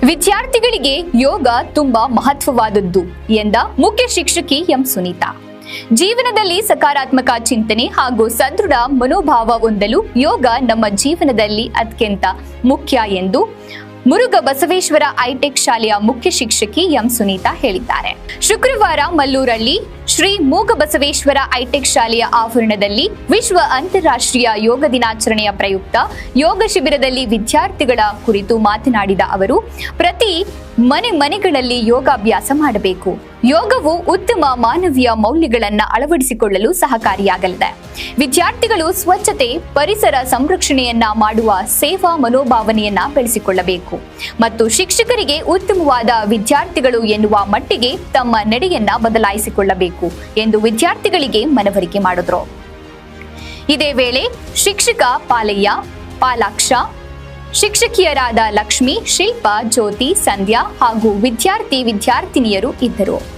ವಿದ್ಯಾರ್ಥಿಗಳಿಗೆ ಯೋಗ ತುಂಬಾ ಮಹತ್ವವಾದದ್ದು ಎಂದ ಮುಖ್ಯ ಶಿಕ್ಷಕಿ ಎಂ ಸುನೀತಾ. ಜೀವನದಲ್ಲಿ ಸಕಾರಾತ್ಮಕ ಚಿಂತನೆ ಹಾಗೂ ಸದೃಢ ಮನೋಭಾವ ಹೊಂದಲು ಯೋಗ ನಮ್ಮ ಜೀವನದಲ್ಲಿ ಅತ್ಯಂತ ಮುಖ್ಯ ಎಂದು ಮುರುಘ ಬಸವೇಶ್ವರ ಹೈಟೆಕ್ ಶಾಲೆಯ ಮುಖ್ಯ ಶಿಕ್ಷಕಿ ಎಂ ಸುನೀತಾ ಹೇಳಿದ್ದಾರೆ. ಶುಕ್ರವಾರ ಮಲ್ಲೂರಲ್ಲಿ ಶ್ರೀ ಮೂಗ ಬಸವೇಶ್ವರ ಹೈಟೆಕ್ ಶಾಲೆಯ ಆವರಣದಲ್ಲಿ ವಿಶ್ವ ಅಂತಾರಾಷ್ಟ್ರೀಯ ಯೋಗ ದಿನಾಚರಣೆಯ ಪ್ರಯುಕ್ತ ಯೋಗ ಶಿಬಿರದಲ್ಲಿ ವಿದ್ಯಾರ್ಥಿಗಳ ಕುರಿತು ಮಾತನಾಡಿದ ಅವರು, ಪ್ರತಿ ಮನೆಗಳಲ್ಲಿ ಯೋಗಾಭ್ಯಾಸ ಮಾಡಬೇಕು. ಯೋಗವು ಉತ್ತಮ ಮಾನವೀಯ ಮೌಲ್ಯಗಳನ್ನು ಅಳವಡಿಸಿಕೊಳ್ಳಲು ಸಹಕಾರಿಯಾಗಲಿದೆ. ವಿದ್ಯಾರ್ಥಿಗಳು ಸ್ವಚ್ಛತೆ, ಪರಿಸರ ಸಂರಕ್ಷಣೆಯನ್ನ ಮಾಡುವ ಸೇವಾ ಮನೋಭಾವನೆಯನ್ನ ಬೆಳೆಸಿಕೊಳ್ಳಬೇಕು ಮತ್ತು ಶಿಕ್ಷಕರಿಗೆ ಉತ್ತಮವಾದ ವಿದ್ಯಾರ್ಥಿಗಳು ಎನ್ನುವ ಮಟ್ಟಿಗೆ ತಮ್ಮ ನಡೆಯನ್ನ ಬದಲಾಯಿಸಿಕೊಳ್ಳಬೇಕು ಎಂದು ವಿದ್ಯಾರ್ಥಿಗಳಿಗೆ ಮನವರಿಕೆ ಮಾಡಿದರು. ಇದೇ ವೇಳೆ ಶಿಕ್ಷಕ ಪಾಲಯ್ಯ, ಪಾಲಾಕ್ಷ, ಶಿಕ್ಷಕಿಯರಾದ ಲಕ್ಷ್ಮಿ, ಶಿಲ್ಪಾ, ಜ್ಯೋತಿ, ಸಂಧ್ಯಾ ಹಾಗೂ ವಿದ್ಯಾರ್ಥಿನಿಯರು ಇದ್ದರು.